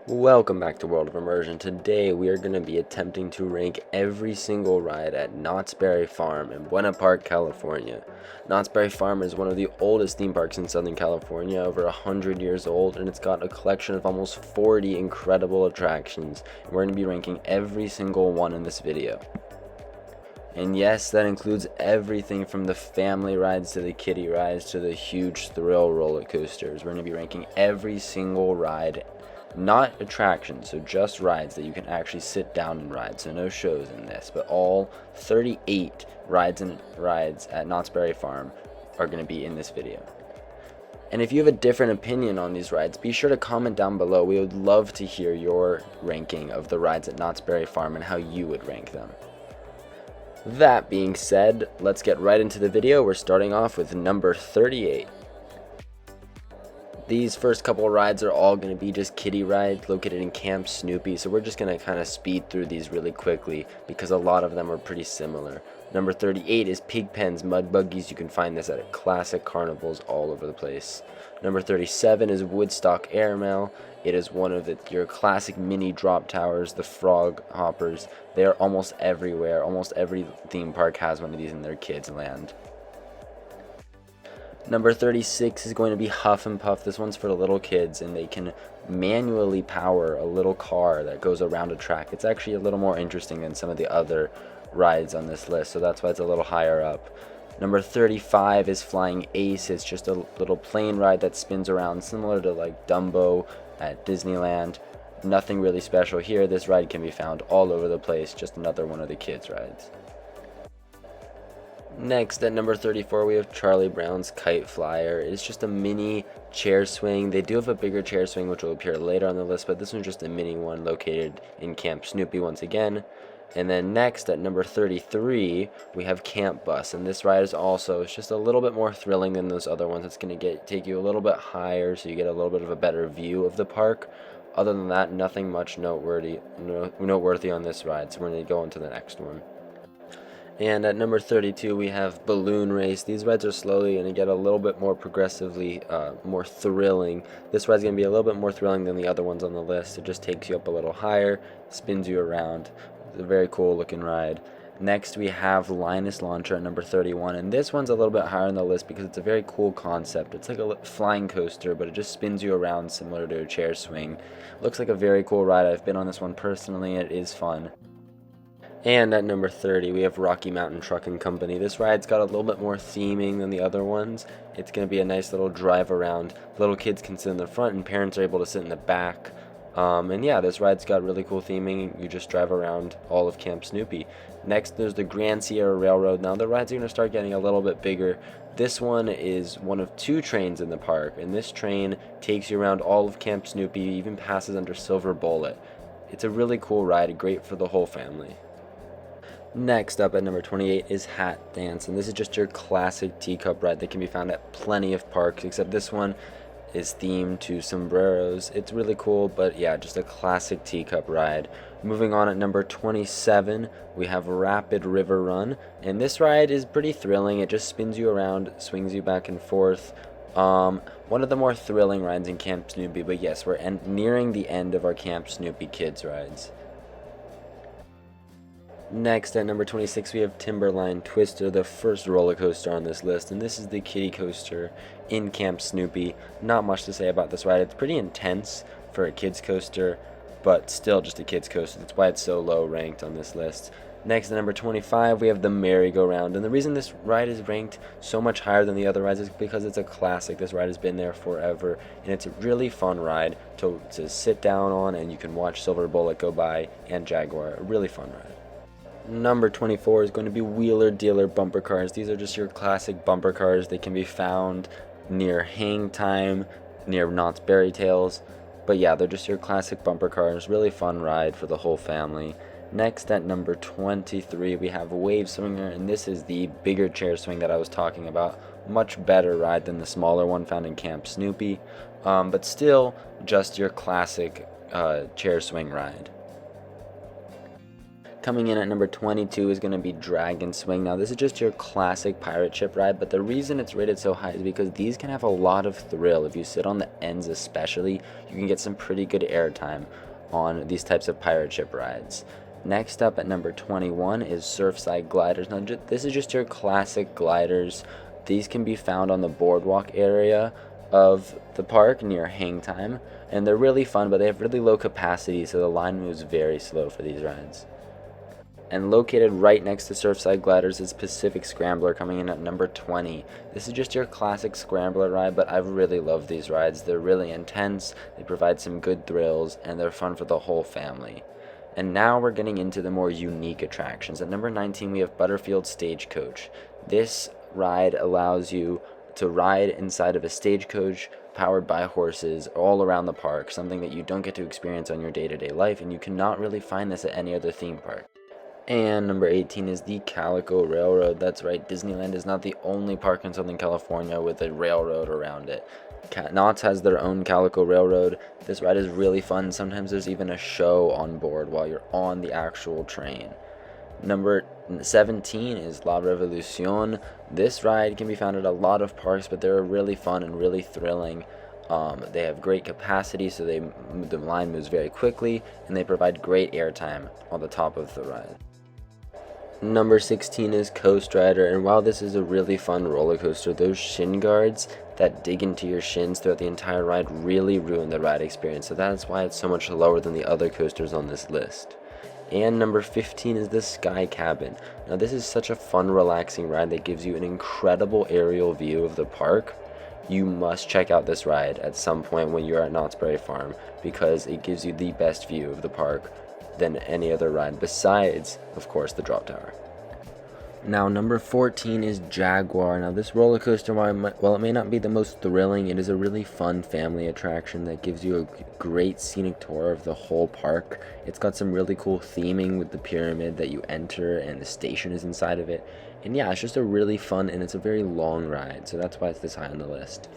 Welcome back to World of Immersion. Today we are going to be attempting to rank every single ride at Knott's Berry Farm in Buena Park, California. Knott's Berry Farm is one of the oldest theme parks in Southern California, over 100 years old, and it's got a collection of almost 40 incredible attractions, and we're going to be ranking every single one in this video. And yes, that includes everything from the family rides to the kiddie rides to the huge thrill roller coasters. We're going to be ranking every single ride, not attractions, so just rides that you can actually sit down and ride, so no shows in this, but all 38 rides at Knott's Berry Farm are going to be in this video. And if you have a different opinion on these rides, be sure to comment down below. We would love to hear your ranking of the rides at Knott's Berry Farm and how you would rank them. That being said, let's get right into the video. We're starting off with number 38. These first couple rides are all going to be just kiddie rides located in Camp Snoopy, so we're just going to kind of speed through these really quickly because a lot of them are pretty similar. Number 38 is Pigpen's Mud Buggies. You can find this at classic carnivals all over the place. Number 37 is Woodstock Airmail. It is one of your classic mini drop towers, the frog hoppers. They are almost everywhere. Almost every theme park has one of these in their kids' land. Number 36 is going to be Huff and Puff. This one's for the little kids, and they can manually power a little car that goes around a track. It's actually a little more interesting than some of the other rides on this list, so that's why it's a little higher up. Number 35 is Flying Ace. It's just a little plane ride that spins around, similar to like Dumbo at Disneyland. Nothing really special here. This ride can be found all over the place, just another one of the kids' rides. Next, at number 34, we have Charlie Brown's Kite Flyer. It's just a mini chair swing. They do have a bigger chair swing, which will appear later on the list, but this one's just a mini one located in Camp Snoopy once again. And then next, at number 33, we have Camp Bus, and this ride is also, it's just a little bit more thrilling than those other ones. It's going to take you a little bit higher, so you get a little bit of a better view of the park. Other than that, nothing much noteworthy on this ride, so we're going to go on to the next one. And at number 32, we have Balloon Race. These rides are slowly going to get a little bit more progressively more thrilling. This ride's going to be a little bit more thrilling than the other ones on the list. It just takes you up a little higher, spins you around. It's a very cool looking ride. Next, we have Linus Launcher at number 31, and this one's a little bit higher on the list because it's a very cool concept. It's like a flying coaster, but it just spins you around similar to a chair swing. Looks like a very cool ride. I've been on this one personally. It is fun. And at number 30, we have Rocky Mountain Trucking Company. This ride's got a little bit more theming than the other ones. It's going to be a nice little drive around. Little kids can sit in the front and parents are able to sit in the back. And yeah, this ride's got really cool theming. You just drive around all of Camp Snoopy. Next, there's the Grand Sierra Railroad. Now, the rides are going to start getting a little bit bigger. This one is one of two trains in the park, and this train takes you around all of Camp Snoopy, even passes under Silver Bullet. It's a really cool ride, great for the whole family. Next up at number 28 is Hat Dance, and this is just your classic teacup ride that can be found at plenty of parks, except this one is themed to sombreros. It's really cool, but yeah, just a classic teacup ride. Moving on at number 27, we have Rapid River Run, and this ride is pretty thrilling. It just spins you around, swings you back and forth. One of the more thrilling rides in Camp Snoopy, but yes, we're nearing the end of our Camp Snoopy kids rides. Next, at number 26, we have Timberline Twister, the first roller coaster on this list, and this is the kiddie coaster in Camp Snoopy. Not much to say about this ride. It's pretty intense for a kids coaster, but still just a kids coaster. That's why it's so low ranked on this list. Next, at number 25, we have the Merry-Go-Round, and the reason this ride is ranked so much higher than the other rides is because it's a classic. This ride has been there forever, and it's a really fun ride to sit down on, and you can watch Silver Bullet go by and Jaguar. A really fun ride. Number 24 is going to be Wheeler Dealer Bumper Cars. These are just your classic bumper cars. They can be found near Hang Time, near Knott's Berry Tales. But yeah, they're just your classic bumper cars. Really fun ride for the whole family. Next, at number 23, we have Wave Swinger, and this is the bigger chair swing that I was talking about. Much better ride than the smaller one found in Camp Snoopy, but still just your classic chair swing ride. Coming in at number 22 is going to be Dragon Swing. Now, this is just your classic pirate ship ride, but the reason it's rated so high is because these can have a lot of thrill. If you sit on the ends especially, you can get some pretty good airtime on these types of pirate ship rides. Next up at number 21 is Surfside Gliders. Now, this is just your classic gliders. These can be found on the boardwalk area of the park near hang time, and they're really fun, but they have really low capacity, so the line moves very slow for these rides. And located right next to Surfside Gliders is Pacific Scrambler, coming in at number 20. This is just your classic Scrambler ride, but I really love these rides. They're really intense, they provide some good thrills, and they're fun for the whole family. And now we're getting into the more unique attractions. At number 19, we have Butterfield Stagecoach. This ride allows you to ride inside of a stagecoach powered by horses all around the park, something that you don't get to experience on your day-to-day life, and you cannot really find this at any other theme park. And number 18 is the Calico Railroad. That's right, Disneyland is not the only park in Southern California with a railroad around it. Knott has their own Calico Railroad. This ride is really fun. Sometimes there's even a show on board while you're on the actual train. Number 17 is La Revolucion. This ride can be found at a lot of parks, but they're really fun and really thrilling. They have great capacity, so the line moves very quickly, and they provide great airtime on the top of the ride. Number 16 is Coast Rider, and while this is a really fun roller coaster, those shin guards that dig into your shins throughout the entire ride really ruin the ride experience, so that's why it's so much lower than the other coasters on this list. And number 15 is the Sky Cabin. Now, this is such a fun, relaxing ride that gives you an incredible aerial view of the park. You must check out this ride at some point when you're at Knott's Berry Farm, because it gives you the best view of the park than any other ride, besides, of course, the drop tower. Now, number 14 is Jaguar. Now, this roller coaster, while it may not be the most thrilling, it is a really fun family attraction that gives you a great scenic tour of the whole park. It's got some really cool theming with the pyramid that you enter, and the station is inside of it. And yeah, it's just a really fun, and it's a very long ride, so that's why it's this high on the list.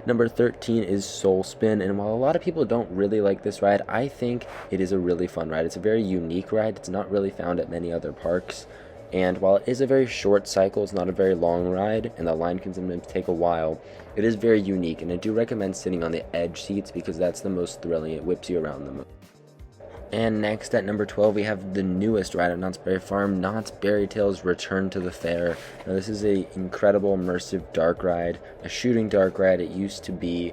Number 13 is Soul Spin, and while a lot of people don't really like this ride, I think it is a really fun ride. It's a very unique ride. It's not really found at many other parks. And while it is a very short cycle, it's not a very long ride, and the line can sometimes take a while, it is very unique, and I do recommend sitting on the edge seats because that's the most thrilling. It whips you around the most. And next at number 12, we have the newest ride at Knott's Berry Farm, Knott's Berry Tales Return to the Fair. Now, this is an incredible immersive dark ride, a shooting dark ride. It used to be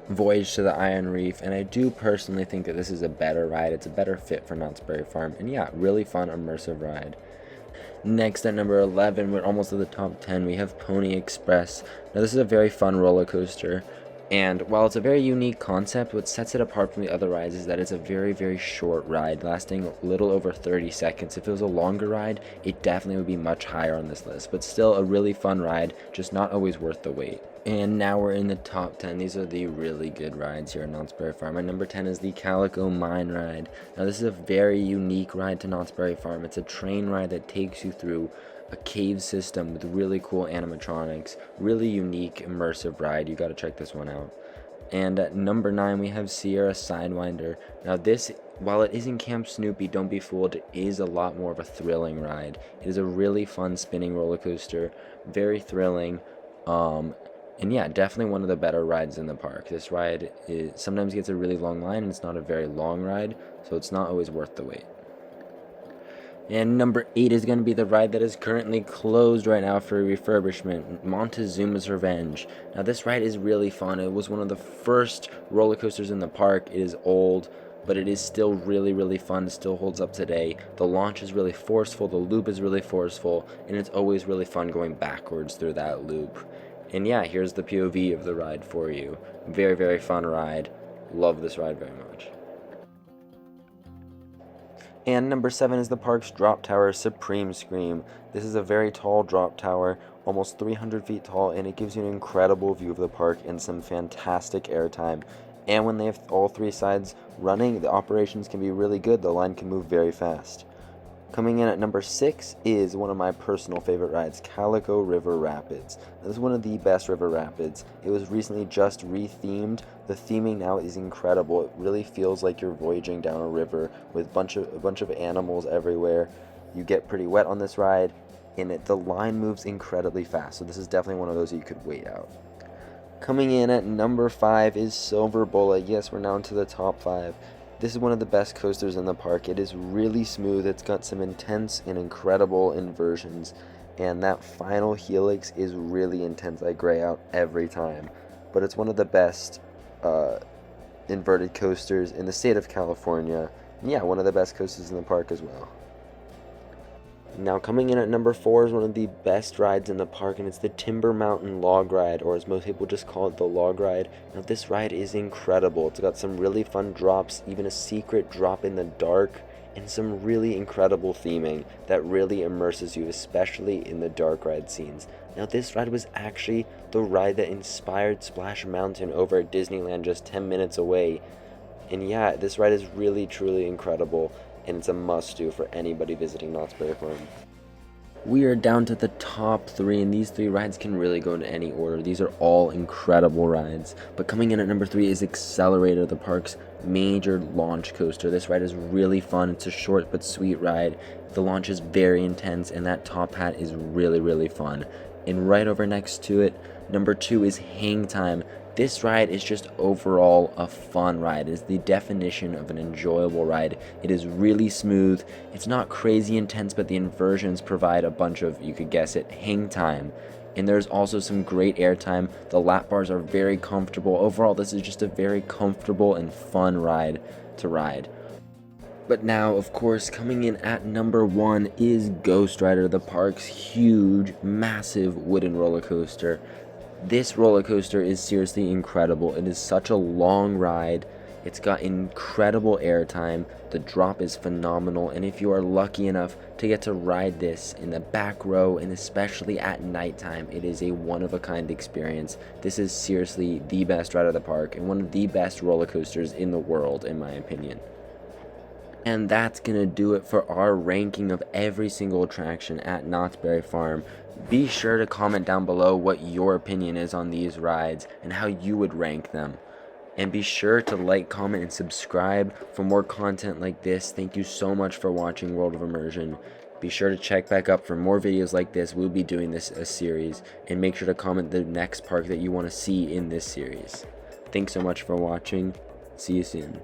Voyage to the Iron Reef, and I do personally think that this is a better ride. It's a better fit for Knott's Berry Farm, and yeah, really fun immersive ride. Next at number 11, we're almost at the top 10, we have Pony Express. Now, this is a very fun roller coaster. And while it's a very unique concept, what sets it apart from the other rides is that it's a very, very short ride, lasting a little over 30 seconds. If it was a longer ride, it definitely would be much higher on this list. But still a really fun ride, just not always worth the wait. And now we're in the top 10. These are the really good rides here at Knott's Berry Farm. And number 10 is the Calico Mine Ride. Now, this is a very unique ride to Knott's Berry Farm. It's a train ride that takes you through a cave system with really cool animatronics, really unique immersive ride. You got to check this one out. And at number 9, we have Sierra Sidewinder. Now, this, while it is in Camp Snoopy, don't be fooled, it is a lot more of a thrilling ride. It is a really fun spinning roller coaster, very thrilling, and yeah, definitely one of the better rides in the park. This ride sometimes gets a really long line, and it's not a very long ride, so it's not always worth the wait. And number 8 is going to be the ride that is currently closed right now for refurbishment, Montezuma's Revenge. Now, this ride is really fun. It was one of the first roller coasters in the park. It is old, but it is still really, really fun. It still holds up today. The launch is really forceful, the loop is really forceful, and it's always really fun going backwards through that loop. And yeah, here's the POV of the ride for you. Very, very fun ride. Love this ride very much. And number 7 is the park's drop tower, Supreme Scream. This is a very tall drop tower, almost 300 feet tall, and it gives you an incredible view of the park and some fantastic airtime. And when they have all 3 sides running, the operations can be really good. The line can move very fast. Coming in at number 6 is one of my personal favorite rides, Calico River Rapids. This is one of the best river rapids. It was recently just re-themed. The theming now is incredible. It really feels like you're voyaging down a river with a bunch of animals everywhere. You get pretty wet on this ride, and the line moves incredibly fast, so this is definitely one of those that you could wait out. Coming in at number 5 is Silver Bullet. Yes, we're now into the top 5. This is one of the best coasters in the park. It is really smooth. It's got some intense and incredible inversions, and that final helix is really intense. I gray out every time, but it's one of the best inverted coasters in the state of California. And yeah, one of the best coasters in the park as well. Now coming in at number 4 is one of the best rides in the park, and it's the Timber Mountain Log Ride, or as most people just call it, the Log Ride. Now this ride is incredible. It's got some really fun drops, even a secret drop in the dark, and some really incredible theming that really immerses you, especially in the dark ride scenes. Now this ride was actually the ride that inspired Splash Mountain over at Disneyland just 10 minutes away. And yeah, this ride is really truly incredible, and it's a must-do for anybody visiting Knott's Berry Farm. We are down to the top 3, and these 3 rides can really go into any order. These are all incredible rides. But coming in at number 3 is Accelerator, the park's major launch coaster. This ride is really fun. It's a short but sweet ride. The launch is very intense, and that top hat is really fun. And right over next to it, number 2 is Hang Time. This ride is just overall a fun ride. It is the definition of an enjoyable ride. It is really smooth. It's not crazy intense, but the inversions provide a bunch of, you could guess it, hang time. And there's also some great airtime. The lap bars are very comfortable. Overall, this is just a very comfortable and fun ride to ride. But now, of course, coming in at number 1 is Ghost Rider, the park's huge, massive wooden roller coaster. This roller coaster is seriously incredible. It is such a long ride. It's got incredible airtime. The drop is phenomenal, and if you are lucky enough to get to ride this in the back row, and especially at nighttime, it is a one-of-a-kind experience. This is seriously the best ride of the park, and one of the best roller coasters in the world, in my opinion. And that's gonna do it for our ranking of every single attraction at Knott's Berry Farm. Be sure to comment down below what your opinion is on these rides and how you would rank them. And be sure to like, comment, and subscribe for more content like this. Thank you so much for watching World of Immersion. Be sure to check back up for more videos like this. We'll be doing this a series. And make sure to comment the next park that you want to see in this series. Thanks so much for watching. See you soon.